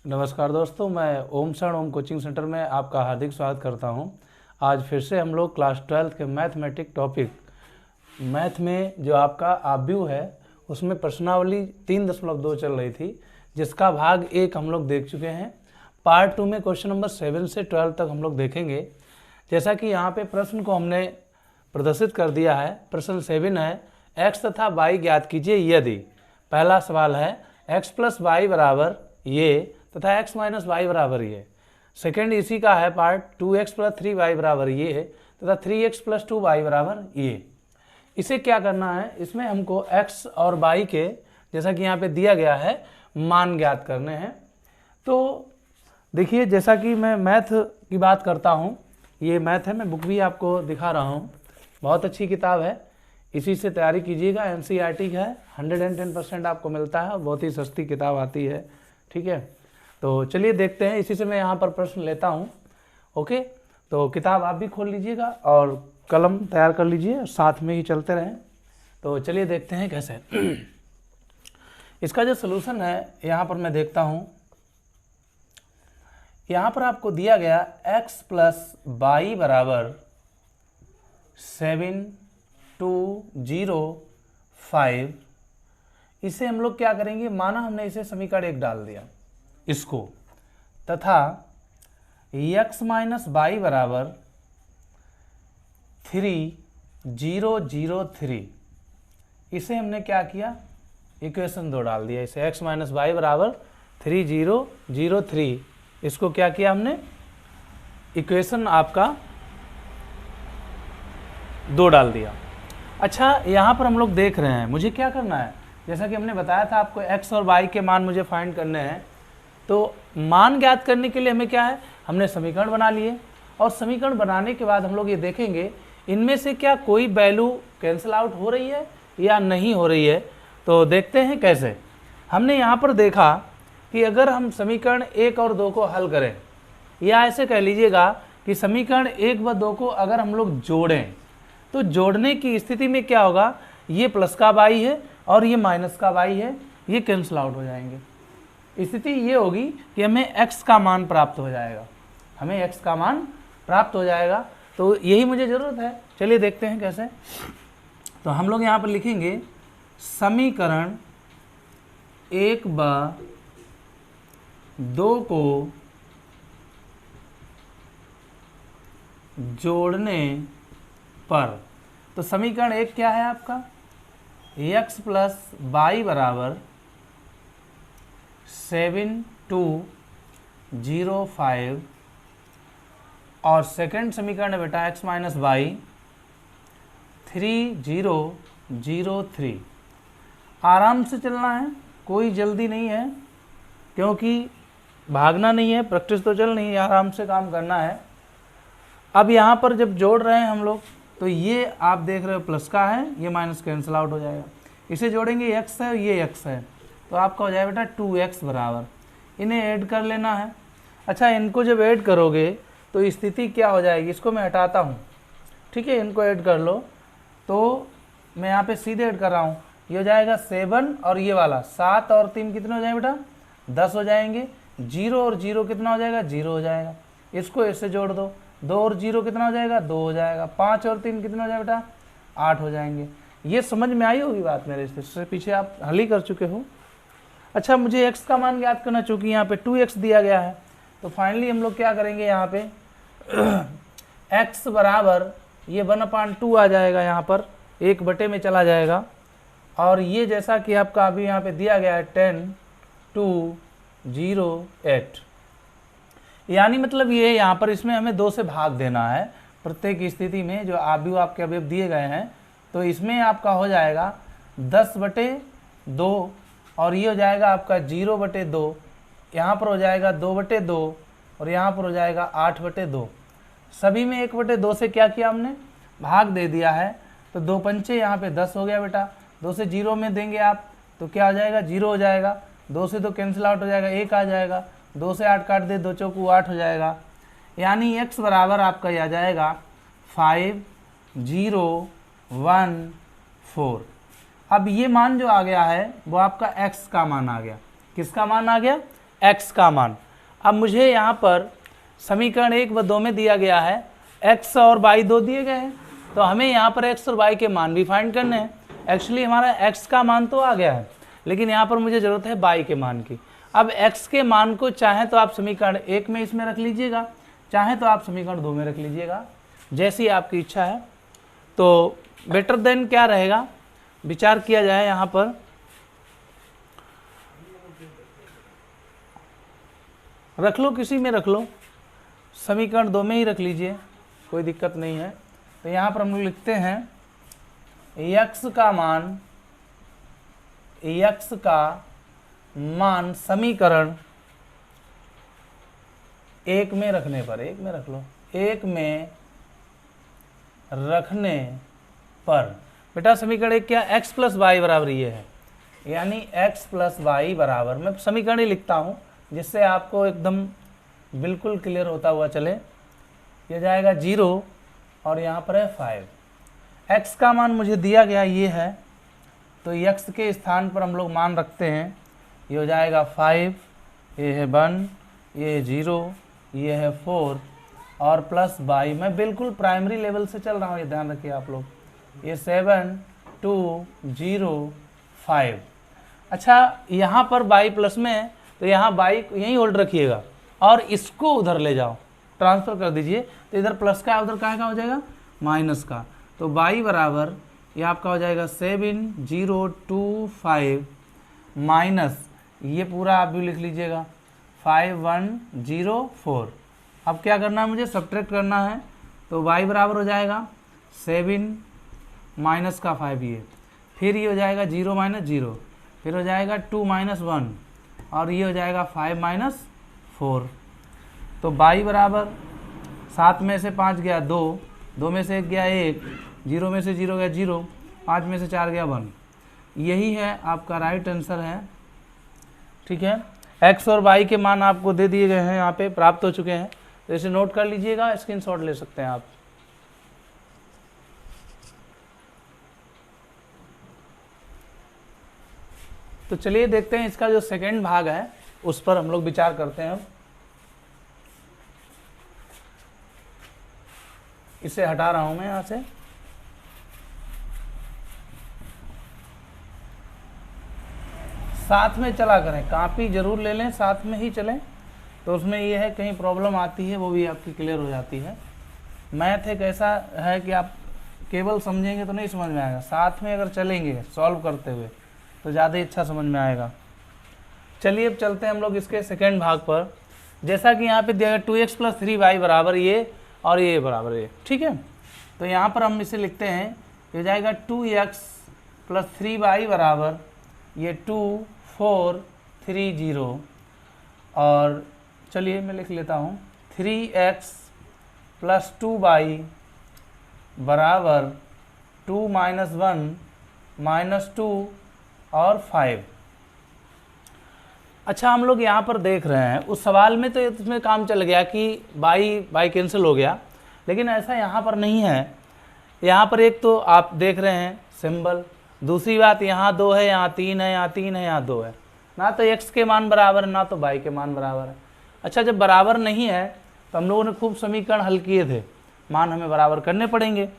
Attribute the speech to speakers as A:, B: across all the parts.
A: नमस्कार दोस्तों, मैं ओम शरण ओम कोचिंग सेंटर में आपका हार्दिक स्वागत करता हूं। आज फिर से हम लोग क्लास 12 के मैथमेटिक टॉपिक मैथ में जो आपका आव्यूह है उसमें प्रश्नावली 3.2 चल रही थी, जिसका भाग 1 हम लोग देख चुके हैं। पार्ट 2 में क्वेश्चन नंबर 7 से 12 तक हम लोग देखेंगे। जैसा कि यहाँ पे प्रश्न को हमने प्रदर्शित कर दिया है। प्रश्न 7 है, x तथा y ज्ञात कीजिए यदि। पहला सवाल है x प्लस वाई बराबर ये तथा x माइनस वाई बराबर ये। सेकेंड इसी का है पार्ट 2x प्लस 3y बराबर ये तथा 3x प्लस 2y बराबर ये। इसे क्या करना है, इसमें हमको x और y के जैसा कि यहाँ पे दिया गया है मान ज्ञात करने हैं। तो देखिए, जैसा कि मैं मैथ की बात करता हूँ, ये मैथ है, मैं बुक भी आपको दिखा रहा हूँ। बहुत अच्छी किताब है, इसी से तैयारी कीजिएगा। NCERT है, 110% आपको मिलता है और बहुत ही सस्ती किताब आती है। ठीक है, तो चलिए देखते हैं। इसी से मैं यहाँ पर प्रश्न लेता हूँ। ओके, तो किताब आप भी खोल लीजिएगा और कलम तैयार कर लीजिए, साथ में ही चलते रहें। तो चलिए देखते हैं कैसे। इसका जो सलूशन है यहाँ पर मैं देखता हूँ। यहाँ पर आपको दिया गया x प्लस वाई बराबर 7205। इसे हम लोग क्या करेंगे, माना हमने इसे समीकरण 1 डाल दिया इसको, तथा x माइनस वाई बराबर 3003। इसे हमने क्या किया, इक्वेशन 2 डाल दिया। इसे x माइनस वाई बराबर 3003, इसको क्या किया हमने, इक्वेशन आपका 2 डाल दिया। अच्छा, यहाँ पर हम लोग देख रहे हैं मुझे क्या करना है। जैसा कि हमने बताया था आपको x और y के मान मुझे फाइंड करने हैं। तो मान ज्ञात करने के लिए हमें क्या है, हमने समीकरण बना लिए और समीकरण बनाने के बाद हम लोग ये देखेंगे इनमें से क्या कोई वैल्यू कैंसिल आउट हो रही है या नहीं हो रही है। तो देखते हैं कैसे। हमने यहाँ पर देखा कि अगर हम समीकरण 1 और 2 को हल करें, या ऐसे कह लीजिएगा कि समीकरण 1 व 2 को अगर हम लोग जोड़ें, तो जोड़ने की स्थिति में क्या होगा, ये प्लस का y है और ये माइनस का y है, ये कैंसिल आउट हो जाएंगे। स्थिति ये होगी कि हमें x का मान प्राप्त हो जाएगा, हमें x का मान प्राप्त हो जाएगा। तो यही मुझे ज़रूरत है। चलिए देखते हैं कैसे। तो हम लोग यहाँ पर लिखेंगे समीकरण 1 व 2 को जोड़ने पर, तो समीकरण 1 क्या है आपका, x प्लस वाई बराबर 7205 और सेकंड समीकरण है बेटा x माइनस वाई 3003। आराम से चलना है, कोई जल्दी नहीं है, क्योंकि भागना नहीं है, प्रैक्टिस तो चल नहीं है, आराम से काम करना है। अब यहाँ पर जब जोड़ रहे हैं हम लोग, तो ये आप देख रहे हो प्लस का है, ये माइनस कैंसिल आउट हो जाएगा। इसे जोड़ेंगे x है, ये x है, तो आपका हो जाएगा बेटा 2x बराबर, इन्हें ऐड कर लेना है। अच्छा, इनको जब ऐड करोगे तो स्थिति क्या हो जाएगी, इसको मैं हटाता हूँ। ठीक है, इनको ऐड कर लो। तो मैं यहाँ पे सीधे ऐड कर रहा हूँ, ये हो जाएगा 7 और ये वाला 7 और 3 कितने हो जाएंगे बेटा, 10 हो जाएंगे। 0 और 0 कितना हो जाएगा, 0 हो जाएगा। इसको इससे जोड़ दो, 2 और 0 कितना हो जाएगा, 2 हो जाएगा। 5 और 3 कितना हो जाएगा बेटा, 8 हो जाएंगे। ये समझ में आई होगी बात मेरे, इससे पीछे आप हल ही कर चुके हो। अच्छा, मुझे x का मान ज्ञात करना, चूँकि यहाँ पे 2x दिया गया है। तो फाइनली हम लोग क्या करेंगे, यहाँ पे x बराबर ये 1/2 आ जाएगा, यहाँ पर 1/, में चला जाएगा। और ये जैसा कि आपका अभी यहाँ पे दिया गया है 10208, यानी मतलब ये यहाँ पर इसमें हमें 2 से भाग देना है प्रत्येक स्थिति में। जो आव्यूह आपके अवयव दिए गए हैं, तो इसमें आपका हो जाएगा 10/2 और ये हो जाएगा आपका 0/2। यहाँ पर हो जाएगा 2/2 और यहाँ पर हो जाएगा 8/2। सभी में 1/2 से क्या किया हमने, भाग दे दिया है। तो 2 पंचे यहाँ पे 10 हो गया बेटा। 2 से 0 में देंगे आप तो क्या हो जाएगा, 0 हो जाएगा। 2 से तो कैंसिल आउट हो जाएगा, 1 आ जाएगा। 2 से 8 काट दे, 2 चौकू 8 हो जाएगा। यानी x बराबर आपका आ जाएगा 5014। अब ये मान जो आ गया है वो आपका x का मान आ गया। किसका मान आ गया, x का मान। अब मुझे यहाँ पर समीकरण 1 व 2 में दिया गया है x और y दो दिए गए हैं, तो हमें यहाँ पर x और y के मान भी फाइंड करने हैं। एक्चुअली हमारा x का मान तो आ गया है, लेकिन यहाँ पर मुझे ज़रूरत है y के मान की। अब x के मान को चाहे तो आप समीकरण 1 में इसमें रख लीजिएगा, चाहे तो आप समीकरण 2 में रख लीजिएगा, जैसी आपकी इच्छा है। तो बेटर देन क्या रहेगा, विचार किया जाए यहाँ पर। रख लो, किसी में रख लो, समीकरण 2 में ही रख लीजिए, कोई दिक्कत नहीं है। तो यहाँ पर हम लोग लिखते हैं x का मान समीकरण 1 में रखने पर, 1 में रख लो, 1 में रखने पर बेटा समीकरण 1 क्या, x प्लस वाई बराबर ये है, यानी x प्लस वाई बराबर, मैं समीकरण ही लिखता हूँ जिससे आपको एकदम बिल्कुल क्लियर होता हुआ चले। ये जाएगा 0 और यहाँ पर है 5। x का मान मुझे दिया गया ये है, तो x के स्थान पर हम लोग मान रखते हैं। ये हो जाएगा 5, ये है 1, ये है 0, ये है 4 और प्लस y। मैं बिल्कुल प्राइमरी लेवल से चल रहा हूँ, ये ध्यान रखिए आप लोग। ये 7, 2, 0, 5। अच्छा, यहाँ पर y प्लस में है, तो यहाँ y यहीं होल्ड रखिएगा और इसको उधर ले जाओ, ट्रांसफ़र कर दीजिए। तो इधर प्लस का, उधर का हो जाएगा माइनस का। तो y बराबर ये आपका हो जाएगा 7, 0, 2, 5 माइनस ये पूरा आप भी लिख लीजिएगा 5, 1, 0, 4। अब क्या करना है, मुझे सब्ट्रैक्ट करना है। तो y बराबर हो जाएगा 7 माइनस का 5, ये फिर ये हो जाएगा 0 माइनस 0, फिर हो जाएगा 2 माइनस 1 और ये हो जाएगा 5 माइनस 4। तो y बराबर 7 में से 5 गया 2, 2 में से 1 गया 1, 0 में से 0 गया 0, 5 में से 4 गया 1। यही है आपका राइट आंसर है। ठीक है, x और y के मान आपको दे दिए गए हैं, यहाँ पे प्राप्त हो चुके हैं, तो इसे नोट कर लीजिएगा, स्क्रीनशॉट ले सकते हैं आप। तो चलिए देखते हैं इसका जो सेकंड भाग है उस पर हम लोग विचार करते हैं। इसे हटा रहा हूं मैं यहाँ से। साथ में चला करें, कापी जरूर ले लें, साथ में ही चलें, तो उसमें ये है कहीं प्रॉब्लम आती है वो भी आपकी क्लियर हो जाती है। मैथ एक ऐसा है कि आप केवल समझेंगे तो नहीं समझ में आएगा, साथ में अगर चलेंगे सॉल्व करते हुए तो ज़्यादा ही अच्छा समझ में आएगा। चलिए अब चलते हैं हम लोग इसके सेकेंड भाग पर। जैसा कि यहाँ पे दिया गया 2x प्लस 3y बराबर ये और ये बराबर ये। ठीक है, तो यहाँ पर हम इसे लिखते हैं, ये जाएगा 2x प्लस 3y बराबर ये 2, 4, 3, 0 और चलिए मैं लिख लेता हूँ 3x प्लस 2y बराबर 2 माइनस 1 माइनस 2 और 5। अच्छा, हम लोग यहाँ पर देख रहे हैं उस सवाल में तो इसमें काम चल गया कि बाई कैंसिल हो गया, लेकिन ऐसा यहाँ पर नहीं है। यहाँ पर एक तो आप देख रहे हैं सिंबल, दूसरी बात यहाँ 2 है, यहाँ 3 है, यहाँ 3 है, यहाँ 2 है, ना तो x के मान बराबर है ना तो y के मान बराबर है। अच्छा, जब बराबर नहीं है तो हम लोगों ने खूब समीकरण हल किए थे, मान हमें बराबर करने पड़ेंगे।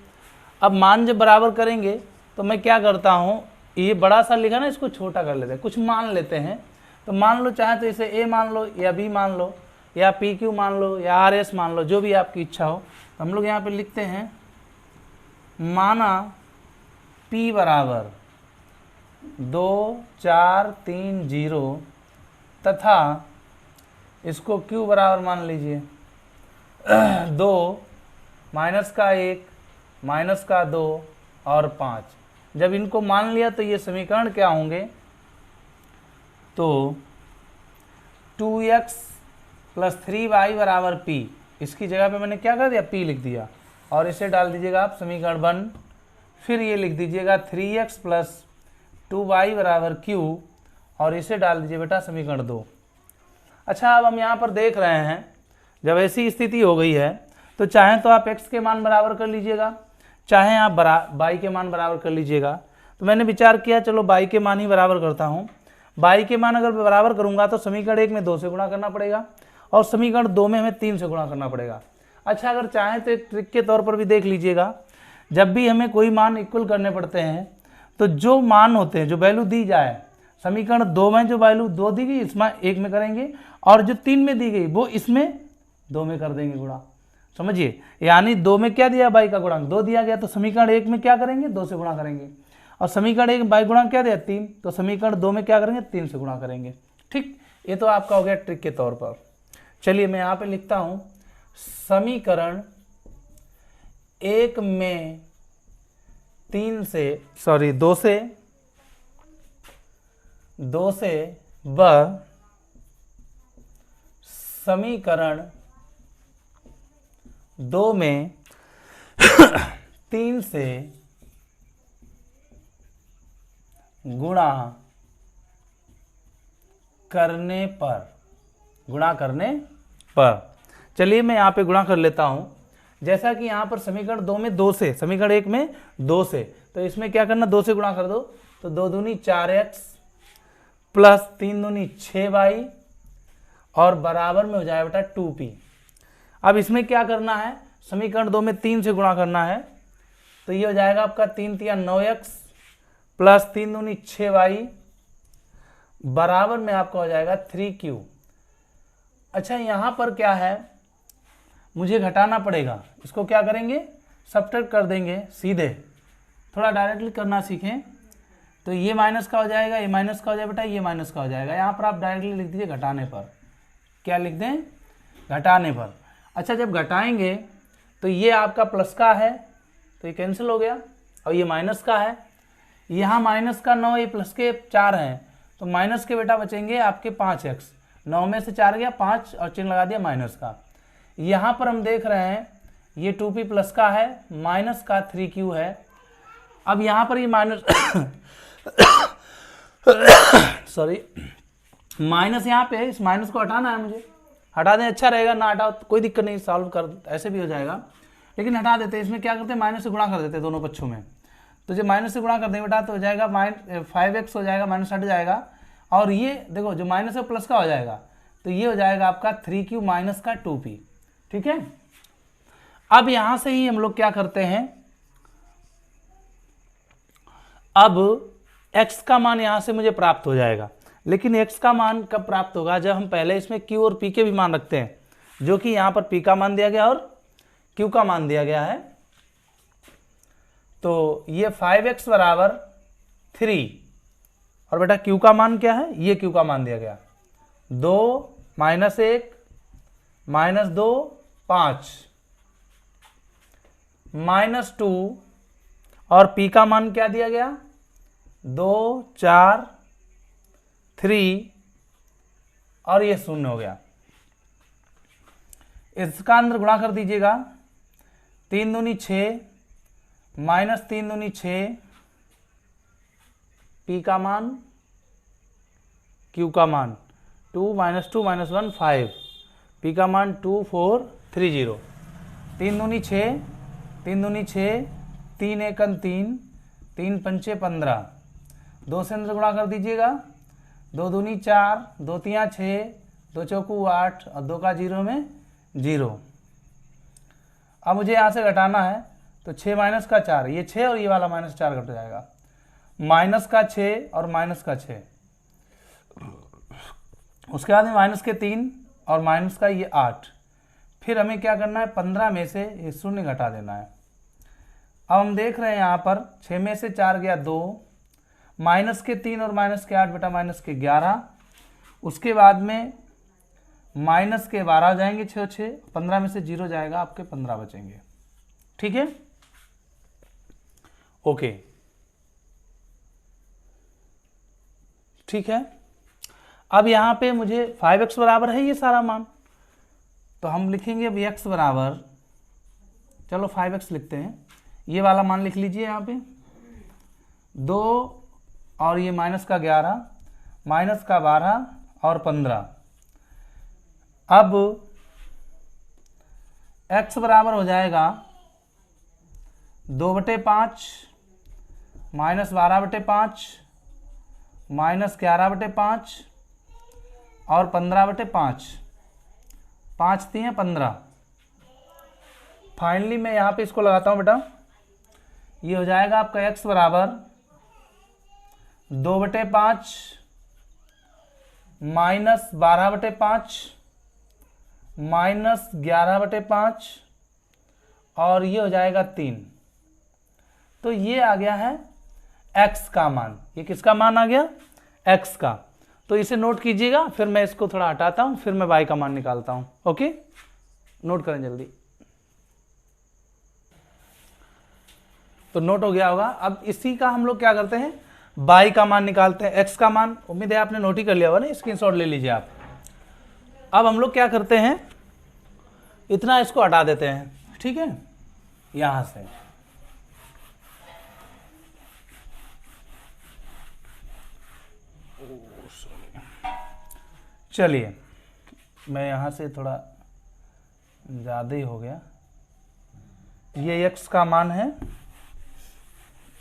A: अब मान जब बराबर करेंगे तो मैं क्या करता हूँ, ये बड़ा सा लिखा ना, इसको छोटा कर लेते हैं, कुछ मान लेते हैं। तो मान लो, चाहे तो इसे a मान लो या b मान लो या pq मान लो या rs मान लो, जो भी आपकी इच्छा हो। तो हम लोग यहाँ पे लिखते हैं माना p बराबर 2, 4, 3, 0 तथा इसको q बराबर मान लीजिए 2 माइनस का 1 माइनस का 2 और 5। जब इनको मान लिया तो ये समीकरण क्या होंगे, तो 2x प्लस 3y बराबर p, इसकी जगह पे मैंने क्या कर दिया, p लिख दिया और इसे डाल दीजिएगा आप समीकरण 1। फिर ये लिख दीजिएगा 3x प्लस 2y बराबर q और इसे डाल दीजिए बेटा समीकरण 2। अच्छा, अब हम यहाँ पर देख रहे हैं जब ऐसी स्थिति हो गई है तो चाहे तो आप x के मान बराबर कर लीजिएगा, चाहे आप y के मान बराबर कर लीजिएगा। तो मैंने विचार किया चलो y के मान ही बराबर करता हूँ। y के मान अगर बराबर करूंगा तो समीकरण 1 में 2 से गुणा करना पड़ेगा और समीकरण 2 में हमें 3 से गुणा करना पड़ेगा। अच्छा, अगर चाहें तो एक ट्रिक के तौर पर भी देख लीजिएगा, जब भी हमें कोई मान इक्वल करने पड़ते हैं तो जो मान होते हैं, जो वैल्यू दी जाए, समीकरण 2 में जो वैल्यू 2 दी गई इसमें 1 में करेंगे और जो 3 में दी गई वो इसमें 2 में कर देंगे गुणा। समझिए, यानी 2 में क्या दिया, y का गुणांक 2 दिया गया तो समीकरण 1 में क्या करेंगे, 2 से गुणा करेंगे और समीकरण 1 y गुणांक क्या दिया 3, तो समीकरण 2 में क्या करेंगे 3 से गुणा करेंगे। ठीक, ये तो आपका हो गया ट्रिक के तौर पर। चलिए मैं यहाँ पे लिखता हूं समीकरण 1 में 2 से व समीकरण 2 में 3 से गुणा करने पर चलिए मैं यहाँ पे गुणा कर लेता हूं। जैसा कि यहाँ पर समीकरण 2 में 2 से, समीकरण 1 में 2 से, तो इसमें क्या करना, 2 से गुणा कर दो तो 2 दूनी 4x प्लस 3 दूनी 6y और बराबर में हो जाए बेटा 2p। अब इसमें क्या करना है, समीकरण 2 में 3 से गुणा करना है तो ये हो जाएगा आपका 3 तिया 9x प्लस 3 दूनी 6y बराबर में आपका हो जाएगा 3q। अच्छा, यहाँ पर क्या है, मुझे घटाना पड़ेगा, इसको क्या करेंगे, सब्ट्रैक्ट कर देंगे सीधे। थोड़ा डायरेक्टली करना सीखें तो ये माइनस का हो जाएगा, ये माइनस का हो जाएगा बेटा, ये माइनस का हो जाएगा। यहाँ पर आप डायरेक्टली लिख दीजिए घटाने पर, क्या लिख दें, घटाने पर। अच्छा, जब घटाएंगे तो ये आपका प्लस का है तो ये कैंसिल हो गया और ये माइनस का है, यहाँ माइनस का 9, ये प्लस के 4 हैं तो माइनस के बेटा बचेंगे आपके 5x, 9 में से 4 गया 5 और चिन्ह लगा दिया माइनस का। यहाँ पर हम देख रहे हैं ये 2p प्लस का है, माइनस का 3q है। अब यहाँ पर ये माइनस सॉरी माइनस यहाँ पे है, इस माइनस को हटाना है मुझे, हटा दें अच्छा रहेगा, ना हटाओ तो कोई दिक्कत नहीं, सॉल्व कर ऐसे भी हो जाएगा, लेकिन हटा देते हैं। इसमें क्या करते हैं, माइनस से गुणा कर देते हैं दोनों पक्षों में, तो जब माइनस से गुणा कर देंगे बेटा तो हो जाएगा 5x हो जाएगा, माइनस हट जाएगा और ये देखो जो माइनस है प्लस का हो जाएगा तो ये हो जाएगा आपका 3q माइनस का 2p। ठीक है, अब यहां से ही हम लोग क्या करते हैं, अब x का मान यहां से मुझे प्राप्त हो जाएगा, लेकिन x का मान कब प्राप्त होगा, जब हम पहले इसमें q और p के भी मान रखते हैं, जो कि यहां पर p का मान दिया गया और q का मान दिया गया है। तो ये 5x बराबर 3 और बेटा q का मान क्या है, ये q का मान दिया गया 2 माइनस 1 माइनस 2 5 माइनस 2 और p का मान क्या दिया गया 2 4 3 और ये 0 हो गया। इसका अंदर गुणा कर दीजिएगा, 3 दूनी 6 माइनस 3 दूनी 6, p का मान q का मान 2 माइनस 2 माइनस 1 5, p का मान 2 4 3 0, 3 दूनी 6 3 दूनी 6 3 एकन 3 3 पंचे 15, 2 से अंदर गुणा कर दीजिएगा, 2 दूनी 4 2 तिया 6 2 चौकू 8 और 2 का 0 में 0। अब मुझे यहाँ से घटाना है तो 6 माइनस का 4, ये 6 और ये वाला माइनस 4 घट जाएगा, माइनस का 6 और माइनस का 6, उसके बाद में माइनस के 3 और माइनस का ये 8, फिर हमें क्या करना है 15 में से ये 0 घटा देना है। अब हम देख रहे हैं यहाँ पर 6 में से 4 गया 2, माइनस के 3 और माइनस के 8 बेटा माइनस के 11, उसके बाद में माइनस के 12 जाएंगे 6 6, 15 में से 0 जाएगा, आपके 15 बचेंगे। ठीक है, ओके ठीक है। अब यहाँ पे मुझे 5x बराबर है ये सारा मान, तो हम लिखेंगे अब x बराबर, चलो 5x लिखते हैं, ये वाला मान लिख लीजिए यहाँ पे 2 और ये माइनस का 11 माइनस का 12 और 15। अब x बराबर हो जाएगा 2/5 माइनस 12/5 -11/5 और 15/5, 5 3 15। फाइनली मैं यहाँ पे इसको लगाता हूँ बेटा, ये हो जाएगा आपका x बराबर 2/5 -12/5 -11/5 और ये हो जाएगा 3। तो ये आ गया है x का मान। ये किसका मान आ गया? x का। तो इसे नोट कीजिएगा, फिर मैं इसको थोड़ा हटाता हूँ, फिर मैं y का मान निकालता हूँ। ओके, नोट करें जल्दी। तो नोट हो गया होगा। अब इसी का हम लोग क्या करते हैं, y का मान निकालते हैं, x का मान। उम्मीद है आपने नोट ही कर लिया होगा ना, स्क्रीनशॉट ले लीजिए आप। अब हम लोग क्या करते हैं, इतना इसको हटा देते हैं, ठीक है, यहां से। चलिए, मैं यहां से थोड़ा ज़्यादा ही हो गया। ये x का मान है,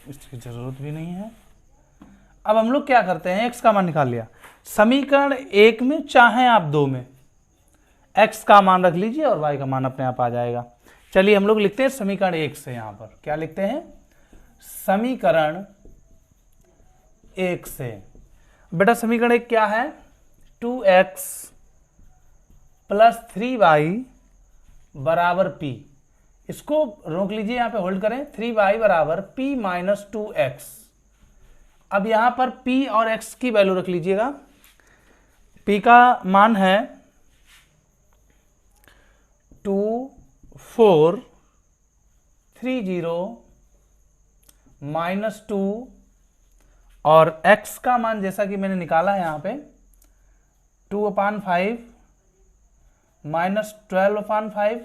A: इसकी ज़रूरत भी नहीं है। अब हम लोग क्या करते हैं, x का मान निकाल लिया। समीकरण 1 में चाहे आप 2 में x का मान रख लीजिए और y का मान अपने आप आ जाएगा। चलिए हम लोग लिखते हैं समीकरण 1 से। यहाँ पर क्या लिखते हैं, समीकरण 1 से। बेटा समीकरण 1 क्या है, 2x + 3y बराबर p। इसको रोक लीजिए, यहाँ पे होल्ड करें। 3y बराबर p - 2x। अब यहाँ पर p और x की वैल्यू रख लीजिएगा। p का मान है 2430 - 2 और x का मान जैसा कि मैंने निकाला है यहाँ पे 2/5 -12/5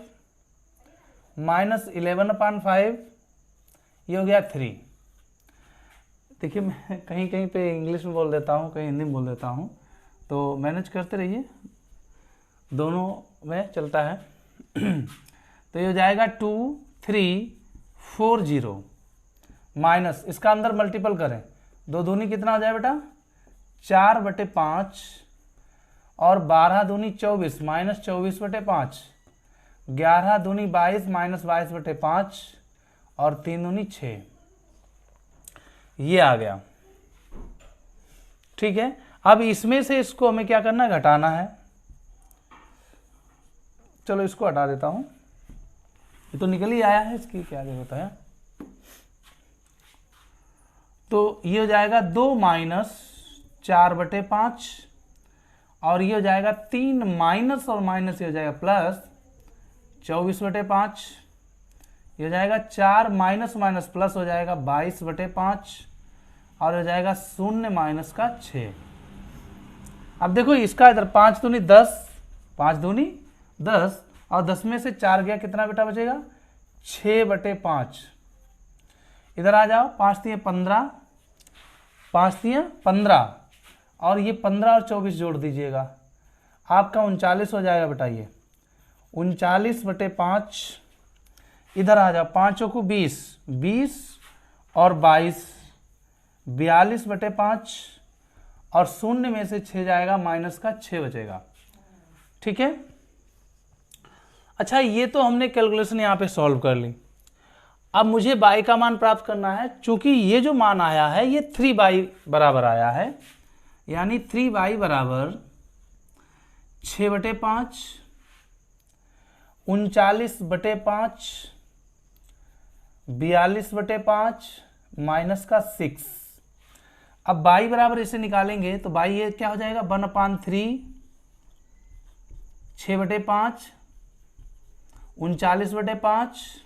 A: -11/5, ये हो गया 3। देखिए मैं कहीं कहीं पे इंग्लिश में बोल देता हूँ, कहीं हिंदी में बोल देता हूँ, तो मैनेज करते रहिए, दोनों में चलता है। तो ये हो जाएगा 2340 माइनस, इसका अंदर मल्टीपल करें, 2 दूनी कितना हो जाए बेटा, 4/5 और 12 दूनी 24 -24/5, 11 दूनी 22 -22/5 और 3 दूनी 6। ये आ गया, ठीक है। अब इसमें से इसको हमें क्या करना है, घटाना है। चलो इसको हटा देता हूं, ये तो निकल ही आया है, इसकी क्या जरूरत है। तो ये हो जाएगा 2 - 4/5 और ये हो जाएगा 3 माइनस और माइनस ये हो जाएगा प्लस 24/5। ये हो जाएगा 4 माइनस माइनस प्लस हो जाएगा 22/5 और हो जाएगा 0 माइनस का 6। अब देखो इसका इधर 5 दूनी 10, 5 दूनी 10 और 10 में से 4 गया, कितना बेटा बचेगा, 6/5। इधर आ जाओ, 5 3 15, 5 3 15 और ये 15 और 24 जोड़ दीजिएगा, आपका 39 हो जाएगा बेटा। ये 39/5। इधर आ जाओ, 5 को 20, 20 और 22, 42/5 और 0 में से 6 जाएगा, माइनस का 6 बचेगा, ठीक है। अच्छा, ये तो हमने कैलकुलेशन यहाँ पे सॉल्व कर ली। अब मुझे y का मान प्राप्त करना है। चूंकि ये जो मान आया है ये 3y बराबर आया है, यानी 3y बराबर 6/5, 39/5, 42/5 माइनस का 6। अब y बराबर इसे निकालेंगे तो y ये क्या हो जाएगा, 1/3, 6/5, 39/5,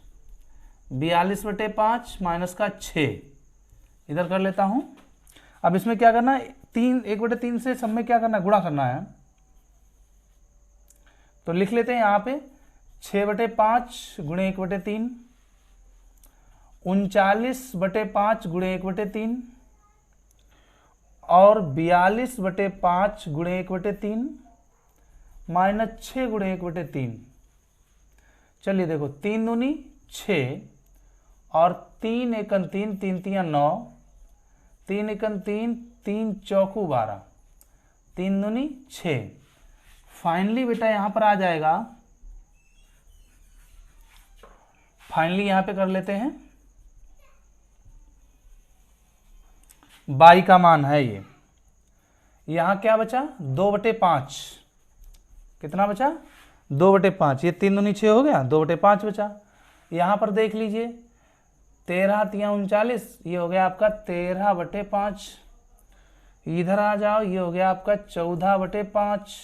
A: 42/5 माइनस का 6। इधर कर लेता हूं। अब इसमें क्या करना है, 1/3 से सब में क्या करना है, गुणा करना है। तो लिख लेते हैं यहाँ पे 6/5 गुणे 1/3, 39/5 गुणे 1/3 और 42/5 गुणे 1/3 माइनस 6 गुणे 1/3। चलिए देखो, 3 दूनी 6 और 3 एकन 3, 3 3 9, 3 एकन 3, 3 चौकू 12, 3 दूनी 6। फाइनली बेटा यहाँ पर आ जाएगा, फाइनली यहाँ पे कर लेते हैं, बाई का मान है ये। यहाँ क्या बचा 2/5, कितना बचा 2/5, ये 3 दूनी 6 हो गया, 2/5 बचा। यहाँ पर देख लीजिए 13 तिया 39, ये हो गया आपका 13/5। इधर आ जाओ, ये हो गया आपका 14/5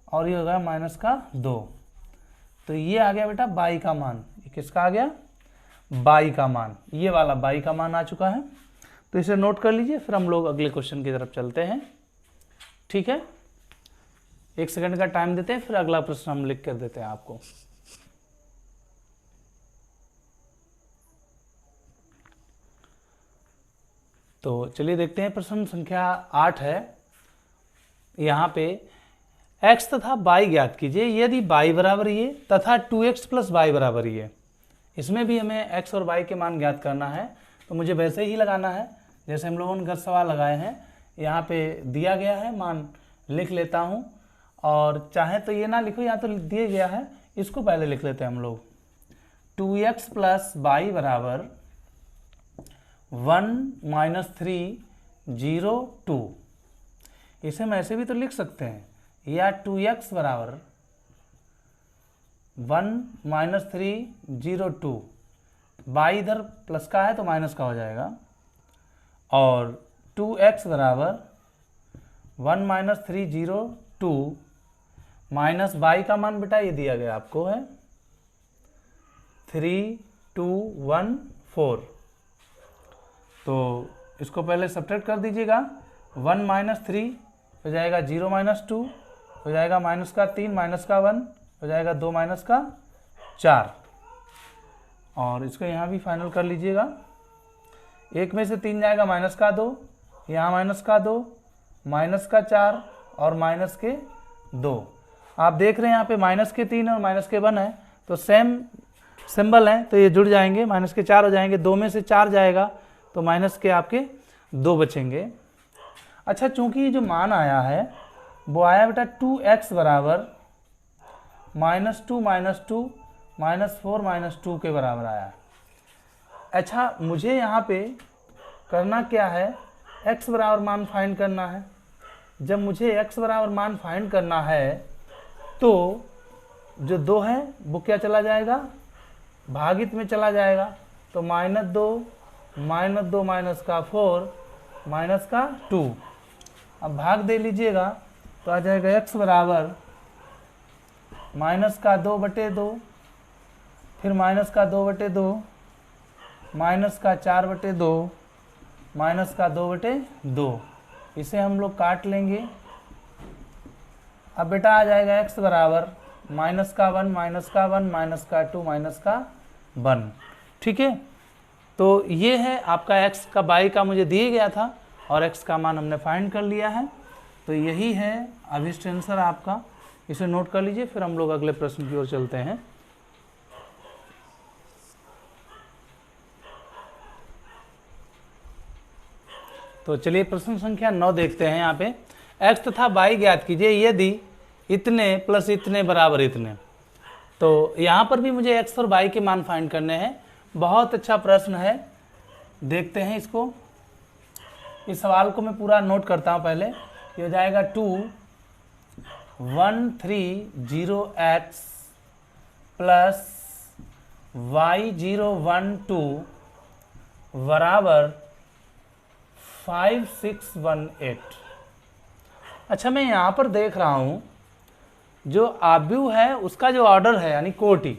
A: और ये हो गया -2। तो ये आ गया बेटा बाई का मान। ये किसका आ गया, बाई का मान, ये वाला बाई का मान आ चुका है। तो इसे नोट कर लीजिए, फिर हम लोग अगले क्वेश्चन की तरफ चलते हैं। ठीक है, 1 सेकंड का टाइम देते हैं, फिर अगला प्रश्न हम लिख कर देते हैं आपको। तो चलिए देखते हैं, प्रश्न संख्या 8 है। यहाँ पे x तथा y ज्ञात कीजिए यदि y बराबर ये तथा 2x + y बराबर ये। इसमें भी हमें x और y के मान ज्ञात करना है, तो मुझे वैसे ही लगाना है जैसे हम लोगों ने गत सवाल लगाए हैं। यहाँ पे दिया गया है, मान लिख लेता हूँ, और चाहे तो ये ना लिखो, यहाँ तो दिया गया है, इसको पहले लिख लेते हैं हम लोग। 2x + y बराबर 1 - 3 0 2। इसे हम ऐसे भी तो लिख सकते हैं, या 2x बराबर 1 - 3 0 2। y इधर प्लस का है तो माइनस का हो जाएगा, और 2x बराबर 1 - 3 0 2 माइनस y का मान बेटा ये दिया गया आपको है 3 2 1 4। तो इसको पहले सब्ट्रैक्ट कर दीजिएगा। 1 - 3 हो जाएगा 0 - 2 हो जाएगा -3 -1 हो जाएगा 2 -4। और इसको यहाँ भी फाइनल कर लीजिएगा। 1 में से 3 जाएगा -2, यहाँ -2 -4 और -2। आप देख रहे हैं यहाँ पे -3 और -1 है, तो सेम सिंबल है, तो ये जुड़ जाएंगे, -4 हो जाएंगे। 2 में से 4 जाएगा तो आपके 2 बचेंगे। अच्छा, चूंकि ये जो मान आया है वो आया बेटा 2x बराबर -2 -2 -4 -2 के बराबर आया। अच्छा, मुझे यहाँ पे करना क्या है, x बराबर मान फाइंड करना है। जब मुझे x बराबर मान फाइंड करना है तो जो 2 है वो क्या चला जाएगा, भागित में चला जाएगा। तो -2 -2 -4 -2। अब भाग दे लीजिएगा तो आ जाएगा x बराबर -2/2, फिर -2/2 -4/2 -2/2। इसे हम लोग काट लेंगे। अब बेटा आ जाएगा x बराबर -1 -1 -2 -1। ठीक है, तो ये है आपका x का y का मुझे दिया गया था और x का मान हमने फाइंड कर लिया है। तो यही है अभिष्ट आंसर आपका, इसे नोट कर लीजिए, फिर हम लोग अगले प्रश्न की ओर चलते हैं। तो चलिए प्रश्न संख्या 9 देखते हैं। यहाँ पे x तथा y ज्ञात कीजिए यदि इतने प्लस इतने बराबर इतने। तो यहाँ पर भी मुझे x और y के मान फाइंड करने हैं। बहुत अच्छा प्रश्न है, देखते हैं इसको। इस सवाल को मैं पूरा नोट करता हूँ पहले। ये हो जाएगा 2 1 3 0 x प्लस y 0 1 2 बराबर 5 6 1 8। अच्छा, मैं यहाँ पर देख रहा हूँ जो आव्यूह है उसका जो ऑर्डर है यानी कोटि,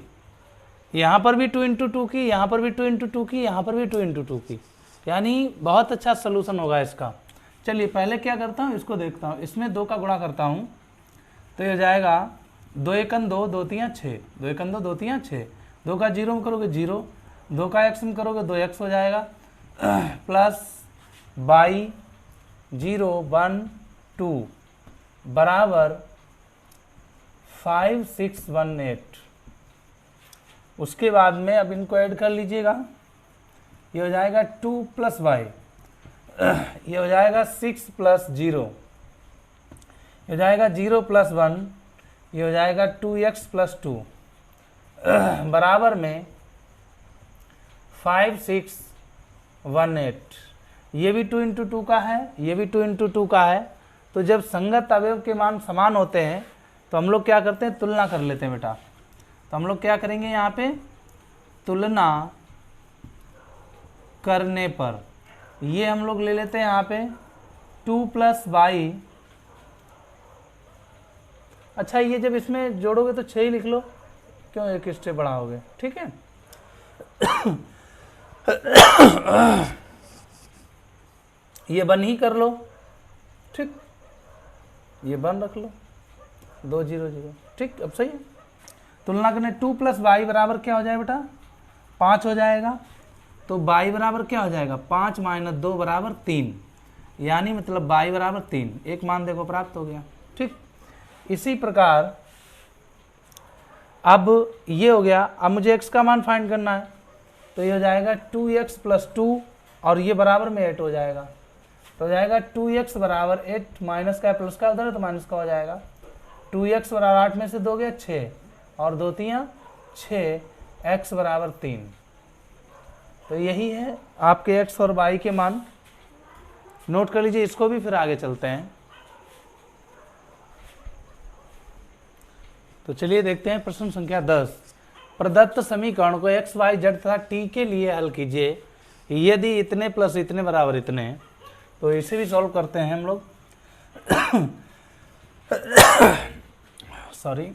A: यहाँ पर भी 2 × 2 की, यहाँ पर भी 2 × 2 की, यहाँ पर भी 2 × 2 की, यानी बहुत अच्छा सलूशन होगा इसका। चलिए पहले क्या करता हूँ, इसको देखता हूँ। इसमें 2 का गुणा करता हूँ तो ये हो जाएगा 2 × 1 = 2 2 × 3 = 6 2 × 1 = 2 3 = 6। 2 का 0 में करोगे 0, 2 का x में करोगे 2x हो जाएगा, प्लस y 0 1 2 बराबर 5 6 1 8। उसके बाद में अब इनको ऐड कर लीजिएगा, ये हो जाएगा 2 + y ये हो जाएगा 6 + 0, ये हो जाएगा 0 + 1, ये हो जाएगा 2x + 2 बराबर में 5 6 1 8। ये भी 2 × 2 का है, ये भी 2 × 2 का है। तो जब संगत अवयव के मान समान होते हैं तो हम लोग क्या करते हैं, तुलना कर लेते हैं बेटा। तो हम लोग क्या करेंगे, यहाँ पे तुलना करने पर ये हम लोग ले लेते हैं यहाँ पे 2 + y। अच्छा, ये जब इसमें जोड़ोगे तो 6 ही लिख लो, क्यों एक स्टेप बढ़ाओगे, ठीक है। ये बन ही कर लो, ठीक, ये बन रख लो 2 0 0, ठीक। अब सही है, तुलना करने 2 + y बराबर क्या हो जाएगा बेटा, 5 हो जाएगा। तो y बराबर क्या हो जाएगा, 5 - 2 बराबर 3, यानी मतलब y बराबर 3, एक मान देखो प्राप्त हो गया, ठीक। इसी प्रकार अब ये हो गया। अब मुझे x का मान फाइंड करना है, तो ये हो जाएगा 2x + 2 और ये बराबर में 8 हो जाएगा। तो हो जाएगा 2x बराबर 8, माइनस का प्लस का उधर है तो माइनस का हो जाएगा। 2x बराबर 8 में से 2 गया 6 और 2 3 6, x बराबर 3। तो यही है आपके x और y के मान, नोट कर लीजिए इसको भी, फिर आगे चलते हैं। तो चलिए देखते हैं प्रश्न संख्या 10। प्रदत्त समीकरण को x y z तथा t के लिए हल कीजिए यदि इतने प्लस इतने बराबर इतने। तो इसे भी सॉल्व करते हैं हम लोग। सॉरी,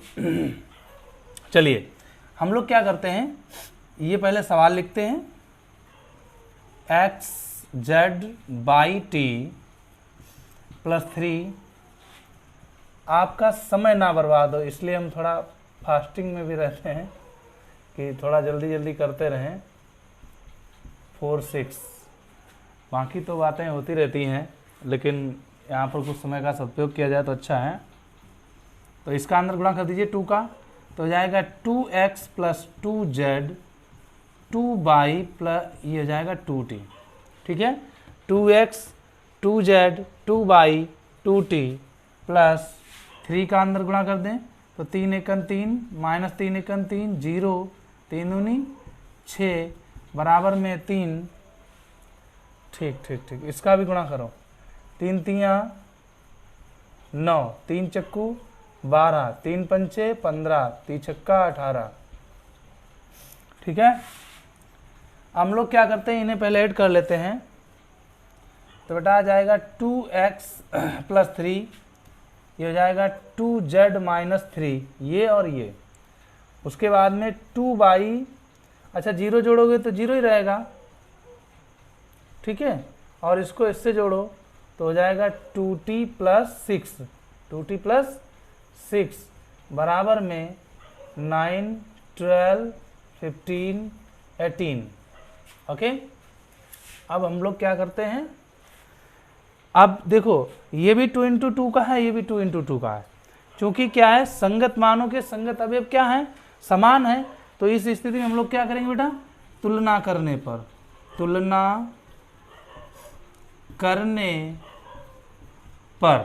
A: चलिए हम लोग क्या करते हैं, ये पहले सवाल लिखते हैं, x z/t + 3। आपका समय ना बर्बाद हो इसलिए हम थोड़ा फास्टिंग में भी रहते हैं कि थोड़ा जल्दी जल्दी करते रहें। 4 6, बाकी तो बातें होती रहती हैं, लेकिन यहाँ पर कुछ समय का सदुपयोग किया जाए तो अच्छा है। तो इसका अंदर गुणा कर दीजिए 2 का, तो हो जाएगा 2x + 2z 2y + ये हो जाएगा 2t, ठीक है। 2x 2z 2y 2t plus 3 का अंदर गुणा कर दें तो 3 × 1 3 माइनस 3 × 1 3 0 3 दूनी 6 बराबर में 3। ठीक ठीक ठीक, इसका भी गुणा करो, 3 3 9, 3 चक्कू 12, 3 पंचे 15, 3 छक्का 18, ठीक है। हम लोग क्या करते हैं, इन्हें पहले ऐड कर लेते हैं। तो बेटा आ जाएगा 2x + 3, ये हो जाएगा 2z - 3, ये और ये। उसके बाद में 2y, अच्छा 0 जोड़ोगे तो 0 ही रहेगा, ठीक है। और इसको इससे जोड़ो तो हो जाएगा 2t + 6, 2t + 6 बराबर में 9 12 15 18, ओके। अब हम लोग क्या करते हैं, अब देखो ये भी 2 × 2 का है, ये भी 2 × 2 का है। क्योंकि क्या है, संगत मानों के संगत अवयव क्या है, समान है। तो इस स्थिति में हम लोग क्या करेंगे बेटा, तुलना करने पर, तुलना करने पर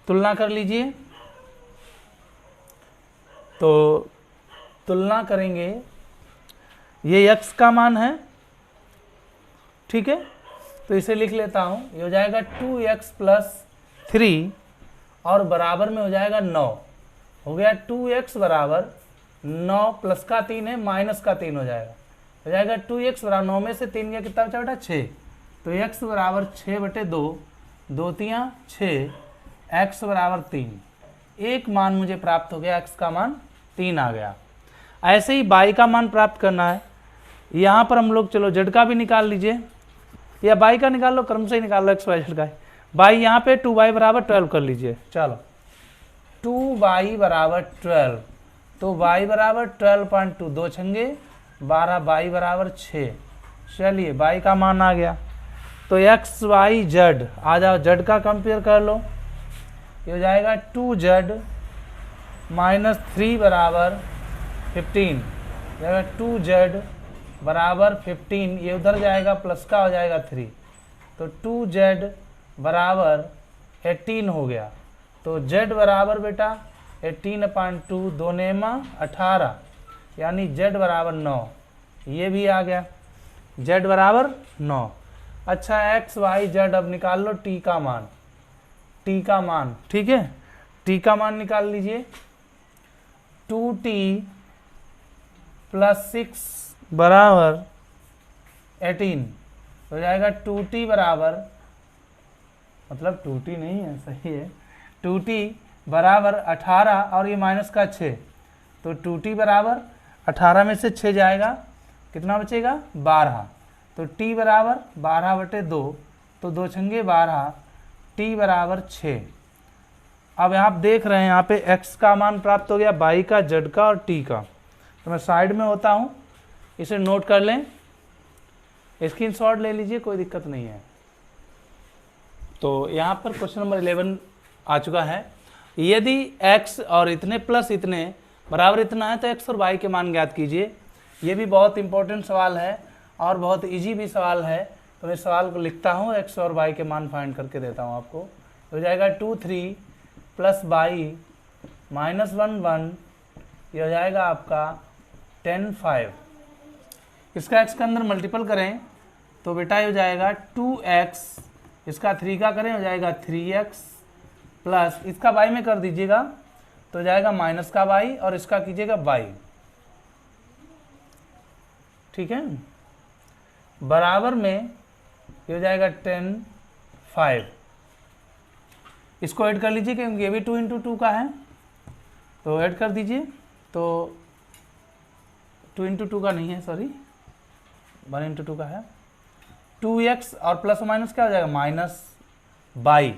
A: तुलना कर लीजिए। तो तुलना करेंगे, ये x का मान है, ठीक है। तो इसे लिख लेता हूँ, ये हो जाएगा 2x + 3 और बराबर में हो जाएगा 9, हो गया 2x बराबर 9 प्लस का 3 है माइनस का 3 हो जाएगा 2x बराबर 9 में से 3 का कितना बचा बेटा 6। तो x बराबर 6/2, 2 3 6, x बराबर 3। एक मान मुझे प्राप्त हो गया, x का मान 3 आ गया। ऐसे ही y का मान प्राप्त करना है। यहाँ पर हम लोग चलो z का भी निकाल लीजिए, या y का निकाल लो, क्रम से ही निकाल लो x y z का। y यहाँ पे 2y बराबर 12 कर लीजिए, चलो 2y बराबर 12, तो y बराबर 12.2, 2 छंगे 12, y बराबर 6। चलिए y का मान आ गया। तो x y z, आ जाओ z का कंपेयर कर लो, ये हो जाएगा 2z - 3 बराबर 15, 2z बराबर 15, ये उधर जाएगा प्लस का हो जाएगा 3, तो 2z बराबर 18 हो गया। तो z बराबर बेटा 18/2, 2 नेमा 18, यानी z बराबर 9, ये भी आ गया, z बराबर 9। अच्छा x y z अब निकाल लो t का मान, t का मान, ठीक है, t का मान निकाल लीजिए। 2t + 6 बराबर 18 हो जाएगा। 2t बराबर, मतलब 2t नहीं है, सही है, 2t बराबर 18 और ये माइनस का 6, तो 2t बराबर 18 में से 6 जाएगा, कितना बचेगा 12। तो t बराबर 12/2, तो 2 छंगे 12, t बराबर 6। अब आप देख रहे हैं यहाँ पे x का मान प्राप्त हो गया, y का, z का और t का। तो मैं साइड में होता हूँ, इसे नोट कर लें, स्क्रीनशॉट ले लीजिए, कोई दिक्कत नहीं है। तो यहाँ पर क्वेश्चन नंबर 11 आ चुका है। यदि x और इतने प्लस इतने बराबर इतना है तो x और y के मान ज्ञात कीजिए। ये भी बहुत इंपॉर्टेंट सवाल है और बहुत इजी भी सवाल है। तो मैं सवाल को लिखता हूँ, x और y के मान फाइंड करके देता हूँ आपको। हो जाएगा 2 3 + y -1 1, ये हो जाएगा आपका 10 5। इसका x के अंदर मल्टीपल करें तो बेटा ये हो जाएगा 2x, इसका 3 का करें हो जाएगा 3x, प्लस इसका y में कर दीजिएगा तो हो जाएगा माइनस का y, और इसका कीजिएगा y, ठीक है, बराबर में ये हो जाएगा 10 5। इसको ऐड कर लीजिए क्योंकि ये भी 2 × 2 का है, तो ऐड कर दीजिए। तो 2 × 2 का नहीं है, सॉरी 1 × 2 का है। 2x और प्लस माइनस क्या हो जाएगा माइनस y,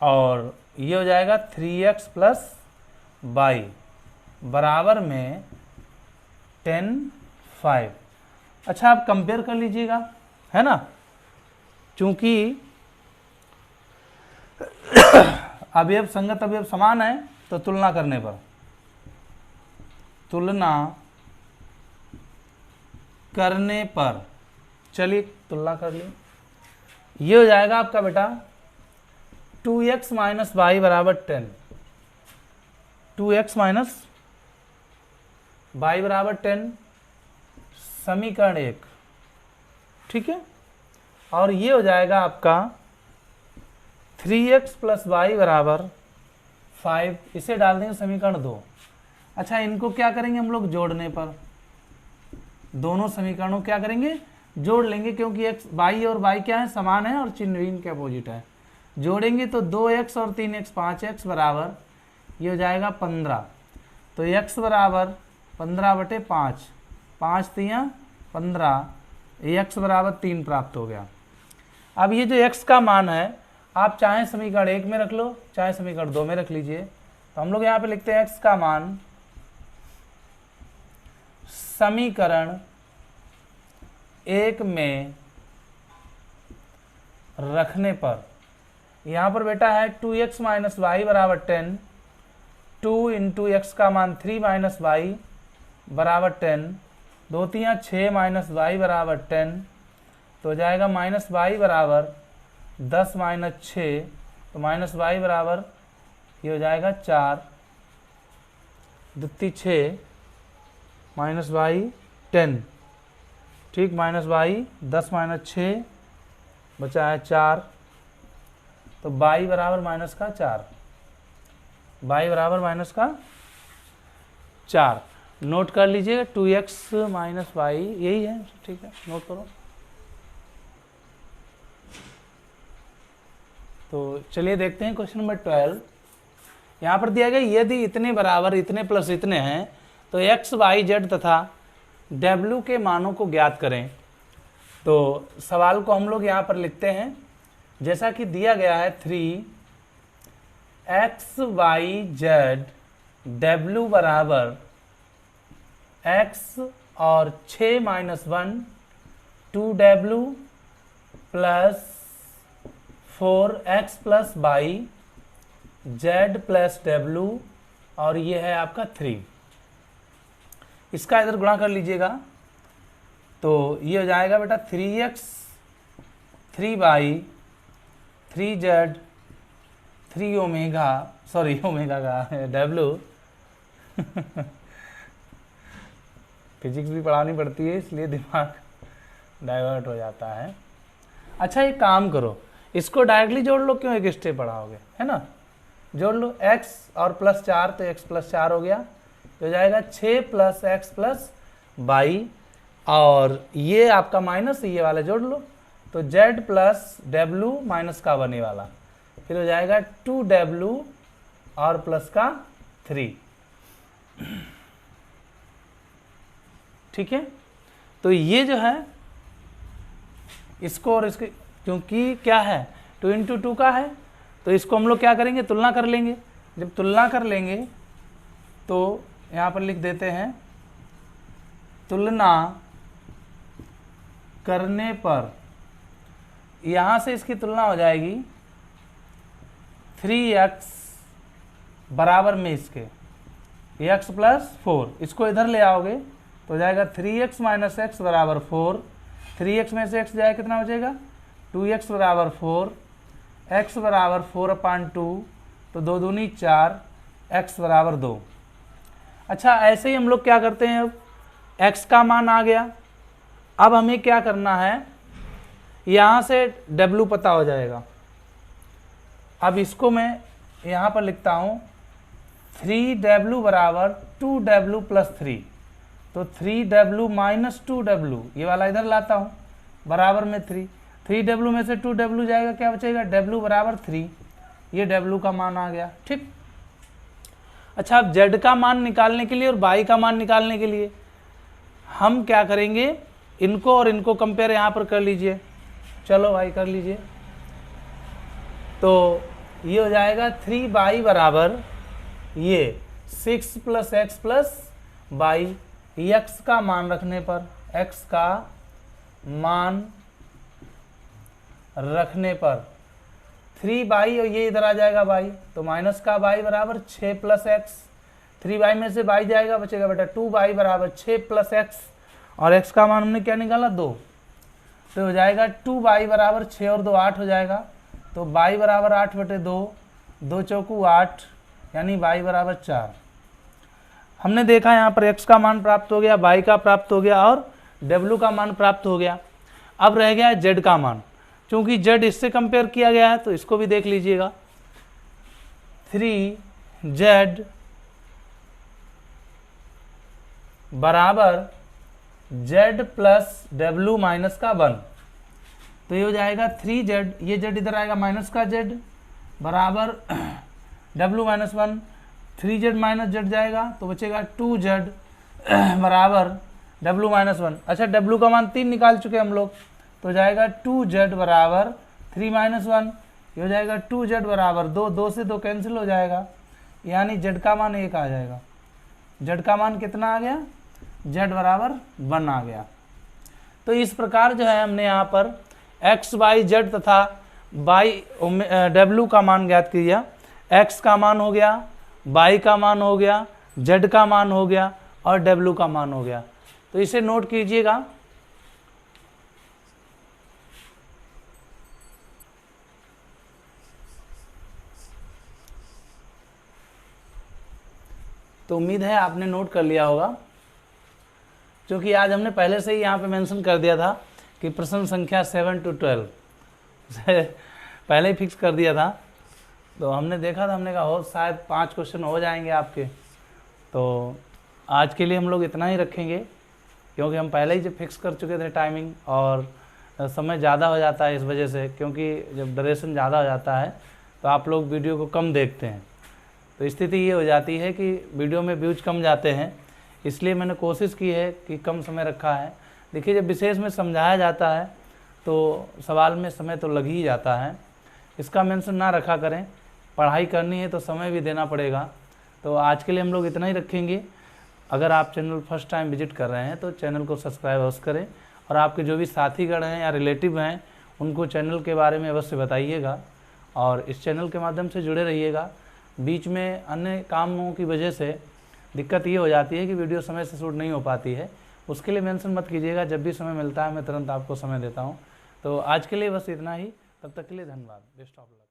A: और ये हो जाएगा 3x + y बराबर में 10 5। अच्छा आप कंपेयर कर लीजिएगा, है ना, चूंकि अवयव संगत अवयव समान है तो तुलना करने पर, चलिए तुलना कर ली। ये हो जाएगा आपका बेटा 2x - y बराबर 10, 2x - y बराबर 10, समीकरण 1, ठीक है। और ये हो जाएगा आपका 3x + y बराबर 5, इसे डाल देंगे समीकरण 2। अच्छा इनको क्या करेंगे हम लोग जोड़ने पर, दोनों समीकरणों क्या करेंगे जोड़ लेंगे, क्योंकि x y और y क्या है समान है और चिन्ह इनके अपोजिट है। जोड़ेंगे तो 2x और 3x 5x बराबर ये हो जाएगा 15। तो x बराबर 15/5, 5 3 15, x बराबर 3 प्राप्त हो गया। अब ये जो x का मान है आप चाहे समीकरण 1 में रख लो चाहे समीकरण 2 में रख लीजिए। तो हम लोग यहाँ पे लिखते हैं x का मान समीकरण 1 में रखने पर, यहाँ पर बेटा है 2x - y बराबर 10, 2 × x का मान 3 - y बराबर 10, 2 3 6 - y बराबर 10, तो हो जाएगा -y बराबर 10 - 6, तो -y बराबर ये हो जाएगा 4, 2 6 -y 10, ठीक, -y 10 - 6 बचा है 4, तो y बराबर -4, y बराबर -4। नोट कर लीजिएगा 2x - y यही है, ठीक है, नोट करो। तो चलिए देखते हैं क्वेश्चन नंबर 12। यहाँ पर दिया गया यदि इतने बराबर इतने प्लस इतने हैं तो x y z तथा w के मानों को ज्ञात करें। तो सवाल को हम लोग यहाँ पर लिखते हैं जैसा कि दिया गया है 3x y z w बराबर x और 6 - 1 2w plus 4x + y z + w, और ये है आपका 3। इसका इधर गुणा कर लीजिएगा तो ये हो जाएगा बेटा 3x 3y 3z 3 omega, sorry omega का W फिजिक्स भी पढ़ानी पड़ती है इसलिए दिमाग डाइवर्ट हो जाता है। अच्छा एक काम करो, इसको डायरेक्टली जोड़ लो, क्यों एक स्टेप बढ़ाओगे, है ना। जोड़ लो x और प्लस 4, तो x प्लस 4 हो गया, हो जाएगा 6 प्लस एक्स प्लस वाई, और ये आपका माइनस ये वाला जोड़ लो, तो z प्लस डब्ल्यू माइनस का 1 वाला, फिर हो जाएगा 2w और प्लस का 3। ठीक है, तो ये जो है इसको और इसके, क्योंकि क्या है 2 × 2 का है, तो इसको हम लोग क्या करेंगे, तुलना कर लेंगे। जब तुलना कर लेंगे तो यहाँ पर लिख देते हैं, तुलना करने पर यहाँ से इसकी तुलना हो जाएगी 3x बराबर में इसके x प्लस 4, इसको इधर ले आओगे तो हो जाएगा 3x माइनस एक्स बराबर 4, 3x में से x जाए कितना बचेगा 2x बराबर 4, x बराबर 4/2, तो 2 दूनी 4, x बराबर 2। अच्छा ऐसे ही हम लोग क्या करते हैं, अब x का मान आ गया, अब हमें क्या करना है, यहाँ से w पता हो जाएगा। अब इसको मैं यहाँ पर लिखता हूँ 3w बराबर 2w प्लस 3, तो 3w माइनस 2w, ये वाला इधर लाता हूँ, बराबर में 3w में से 2w जाएगा, क्या बचेगा w बराबर 3, ये w का मान आ गया। ठीक, अच्छा अब z का मान निकालने के लिए और y का मान निकालने के लिए हम क्या करेंगे, इनको और इनको कंपेयर यहाँ पर कर लीजिए, चलो भाई कर लीजिए। तो ये हो जाएगा 3y बराबर ये 6 plus x plus y, x का मान रखने पर, x का मान रखने पर 3y, और ये इधर आ जाएगा y, तो माइनस का y बराबर 6 प्लस एक्स, 3y में से y जाएगा, बचेगा बेटा 2y बराबर 6 प्लस एक्स, और x का मान हमने क्या निकाला 2, तो हो जाएगा 2y बराबर 6 और 2 8 हो जाएगा, तो y बराबर 8/2, 2 चौकू 8, यानी y बराबर 4। हमने देखा यहाँ पर x का मान प्राप्त हो गया, y का प्राप्त हो गया और w का मान प्राप्त हो गया। अब रह गया z का मान, क्योंकि z इससे कंपेयर किया गया है तो इसको भी देख लीजिएगा, 3z बराबर z प्लस w माइनस का 1, तो ये हो जाएगा 3z, ये z इधर आएगा माइनस का z बराबर w minus 1, 3z minus z जाएगा तो बचेगा 2z बराबर w माइनस 1। अच्छा w का मान 3 निकाल चुके हम लोग, तो जाएगा 2z बराबर 3 माइनस 1, ये हो जाएगा 2z बराबर 2, 2 से 2 कैंसिल हो जाएगा, यानी z का मान 1 आ जाएगा। z का मान कितना आ गया, z बराबर 1 आ गया। तो इस प्रकार जो है हमने यहाँ पर x y z तथा y w का मान ज्ञात किया, x का मान हो गया, y का मान हो गया, z का मान हो गया और w का मान हो गया। तो इसे नोट कीजिएगा। तो उम्मीद है आपने नोट कर लिया होगा, क्योंकि आज हमने पहले से ही यहाँ पे मेंशन कर दिया था कि प्रश्न संख्या 7 to 12 पहले ही फिक्स कर दिया था। तो हमने देखा था, हमने कहा हो शायद 5 क्वेश्चन हो जाएंगे आपके। तो आज के लिए हम लोग इतना ही रखेंगे, क्योंकि हम पहले ही जब फिक्स कर चुके थे टाइमिंग, और समय ज़्यादा हो जाता है इस वजह से, क्योंकि जब ड्यूरेशन ज़्यादा हो जाता है तो आप लोग वीडियो को कम देखते हैं, तो स्थिति ये हो जाती है कि वीडियो में व्यूज कम जाते हैं। इसलिए मैंने कोशिश की है कि कम समय रखा है। देखिए जब विशेष में समझाया जाता है तो सवाल में समय तो लग ही जाता है, इसका मेंशन ना रखा करें। पढ़ाई करनी है तो समय भी देना पड़ेगा। तो आज के लिए हम लोग इतना ही रखेंगे। अगर आप चैनल फर्स्ट टाइम विजिट कर रहे हैं तो चैनल को सब्सक्राइब अवश्य करें, और आपके जो भी साथीगण हैं या रिलेटिव हैं उनको चैनल के बारे में अवश्य बताइएगा, और इस चैनल के माध्यम से जुड़े रहिएगा। बीच में अन्य कामों की वजह से दिक्कत ये हो जाती है कि वीडियो समय से शूट नहीं हो पाती है, उसके लिए मेंशन मत कीजिएगा, जब भी समय मिलता है मैं तुरंत आपको समय देता हूँ। तो आज के लिए बस इतना ही, तब तक के लिए धन्यवाद, बेस्ट ऑफ लक।